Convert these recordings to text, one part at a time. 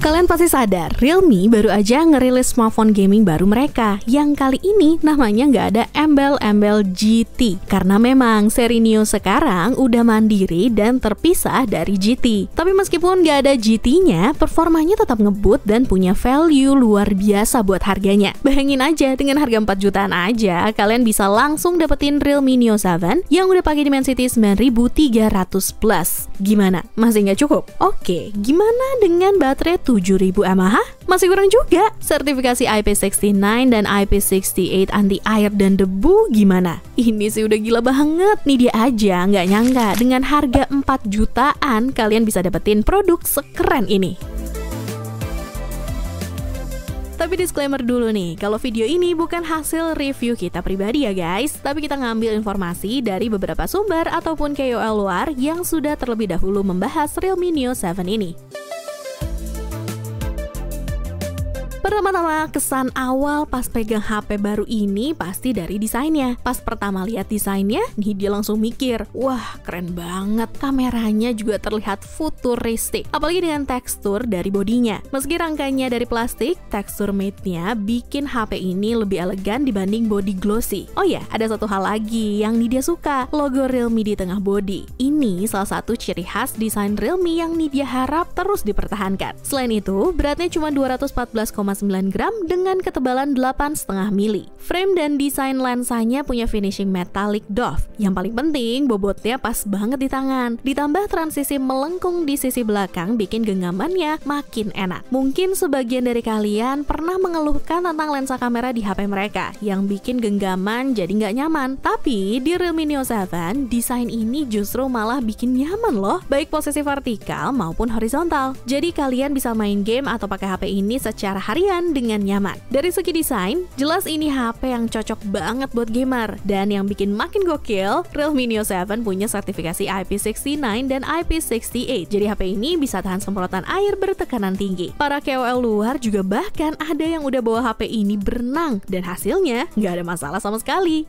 Kalian pasti sadar, Realme baru aja ngerilis smartphone gaming baru mereka, yang kali ini namanya nggak ada embel-embel GT. Karena memang seri Neo sekarang udah mandiri dan terpisah dari GT. Tapi meskipun nggak ada GT-nya, performanya tetap ngebut dan punya value luar biasa buat harganya. Bayangin aja, dengan harga 4 jutaan aja, kalian bisa langsung dapetin Realme Neo 7 yang udah pakai Dimensity 9300 plus. Gimana? Masih nggak cukup? Oke, gimana dengan baterai 7000 mAh? Masih kurang juga. Sertifikasi IP69 dan IP68 anti air dan debu gimana? Ini sih udah gila banget. Nih dia aja nggak nyangka dengan harga 4 jutaan kalian bisa dapetin produk sekeren ini. Tapi disclaimer dulu nih, kalau video ini bukan hasil review kita pribadi ya guys, tapi kita ngambil informasi dari beberapa sumber ataupun KOL luar yang sudah terlebih dahulu membahas Realme Neo 7 ini. Pertama-tama, kesan awal pas pegang HP baru ini pasti dari desainnya. Pas pertama lihat desainnya, nih dia langsung mikir, wah keren banget, kameranya juga terlihat futuristik, apalagi dengan tekstur dari bodinya. Meski rangkanya dari plastik, tekstur matte-nya bikin HP ini lebih elegan dibanding body glossy. Oh ya, ada satu hal lagi yang Nidia suka, logo Realme di tengah body. Ini salah satu ciri khas desain Realme yang Nidia harap terus dipertahankan. Selain itu, beratnya cuma 214,9 gram dengan ketebalan 8,5 mili. Frame dan desain lensanya punya finishing metallic doff. Yang paling penting, bobotnya pas banget di tangan. Ditambah transisi melengkung di sisi belakang bikin genggamannya makin enak. Mungkin sebagian dari kalian pernah mengeluhkan tentang lensa kamera di HP mereka yang bikin genggaman jadi nggak nyaman. Tapi di Realme Neo 7, desain ini justru malah bikin nyaman loh, baik posisi vertikal maupun horizontal. Jadi kalian bisa main game atau pakai HP ini secara harian dengan nyaman. Dari segi desain, jelas ini HP yang cocok banget buat gamer. Dan yang bikin makin gokil, Realme Neo 7 punya sertifikasi IP69 dan IP68. Jadi HP ini bisa tahan semprotan air bertekanan tinggi. Para KOL luar juga bahkan ada yang udah bawa HP ini berenang dan hasilnya nggak ada masalah sama sekali.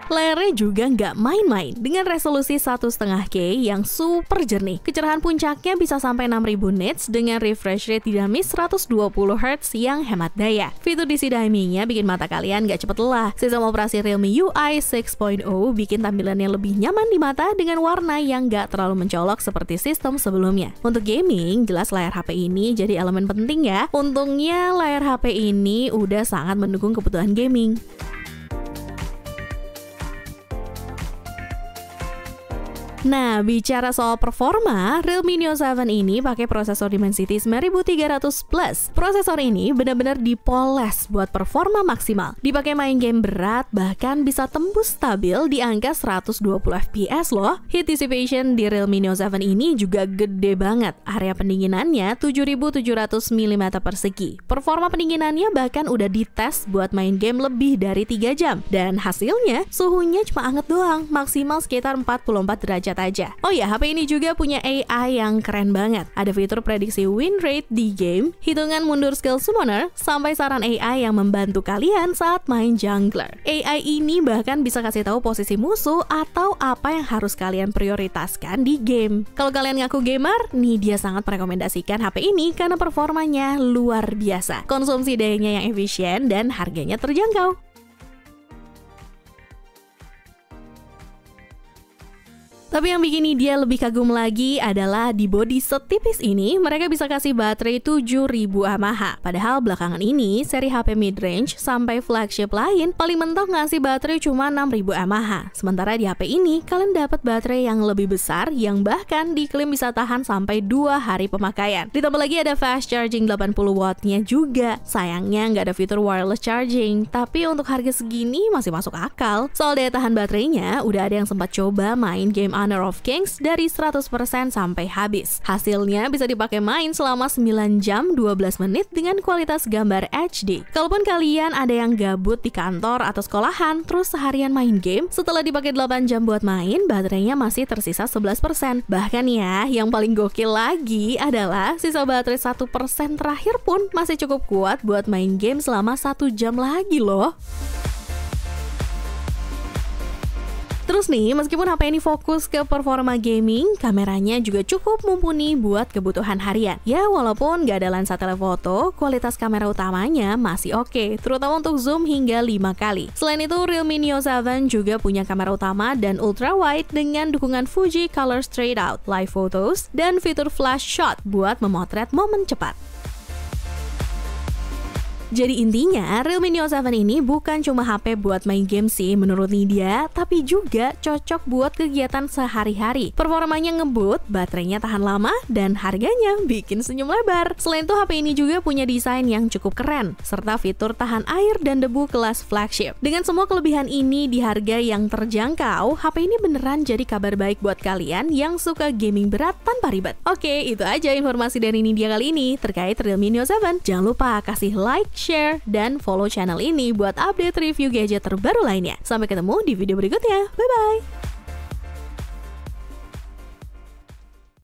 Layarnya juga nggak main-main dengan resolusi 1,5K yang super jernih. Kecerahan puncaknya bisa sampai 6000 nits dengan refresh rate dinamis 120Hz yang hemat daya. Fitur DC Diming-nya bikin mata kalian nggak cepet lelah. Sistem operasi Realme UI 6.0 bikin tampilannya lebih nyaman di mata dengan warna yang nggak terlalu mencolok seperti sistem sebelumnya. Untuk gaming, jelas layar HP ini jadi elemen penting ya. Untungnya layar HP ini udah sangat mendukung kebutuhan gaming. Nah, bicara soal performa, Realme Neo 7 ini pakai prosesor Dimensity 9300 plus. Prosesor ini benar-benar dipoles buat performa maksimal. Dipakai main game berat, bahkan bisa tembus stabil di angka 120 fps loh. Heat dissipation di Realme Neo 7 ini juga gede banget. Area pendinginannya 7700 mm persegi. Performa pendinginannya bahkan udah dites buat main game lebih dari 3 jam. Dan hasilnya, suhunya cuma anget doang, maksimal sekitar 44 derajat aja. Oh ya, HP ini juga punya AI yang keren banget. Ada fitur prediksi win rate di game, hitungan mundur skill summoner, sampai saran AI yang membantu kalian saat main jungler. AI ini bahkan bisa kasih tahu posisi musuh atau apa yang harus kalian prioritaskan di game. Kalau kalian ngaku gamer, nih dia sangat merekomendasikan HP ini karena performanya luar biasa. Konsumsi dayanya yang efisien dan harganya terjangkau. Tapi yang bikin dia lebih kagum lagi adalah di bodi setipis ini mereka bisa kasih baterai 7000 mAh. Padahal belakangan ini seri HP mid-range sampai flagship lain paling mentok ngasih baterai cuma 6000 mAh. Sementara di HP ini kalian dapat baterai yang lebih besar yang bahkan diklaim bisa tahan sampai 2 hari pemakaian. Ditambah lagi ada fast charging 80 wattnya juga. Sayangnya nggak ada fitur wireless charging, tapi untuk harga segini masih masuk akal. Soal daya tahan baterainya, udah ada yang sempat coba main game Honor of Kings dari 100% sampai habis. Hasilnya bisa dipakai main selama 9 jam 12 menit dengan kualitas gambar HD. Kalaupun kalian ada yang gabut di kantor atau sekolahan terus seharian main game, setelah dipakai 8 jam buat main, baterainya masih tersisa 11%. Bahkan ya, yang paling gokil lagi adalah sisa baterai 1% terakhir pun masih cukup kuat buat main game selama 1 jam lagi loh. Terus Terus nih, meskipun HP ini fokus ke performa gaming, kameranya juga cukup mumpuni buat kebutuhan harian. Ya, walaupun nggak ada lensa telefoto, kualitas kamera utamanya masih oke, terutama untuk zoom hingga 5 kali. Selain itu, Realme Neo 7 juga punya kamera utama dan ultra wide dengan dukungan Fuji Color Straight Out, live photos, dan fitur flash shot buat memotret momen cepat. Jadi intinya, Realme Neo 7 ini bukan cuma HP buat main game sih menurut Nidia, tapi juga cocok buat kegiatan sehari-hari. Performanya ngebut, baterainya tahan lama, dan harganya bikin senyum lebar. Selain itu, HP ini juga punya desain yang cukup keren, serta fitur tahan air dan debu kelas flagship. Dengan semua kelebihan ini di harga yang terjangkau, HP ini beneran jadi kabar baik buat kalian yang suka gaming berat tanpa ribet. Oke, itu aja informasi dari Nidia kali ini terkait Realme Neo 7. Jangan lupa kasih like, share, dan follow channel ini buat update review gadget terbaru lainnya. Sampai ketemu di video berikutnya. Bye-bye!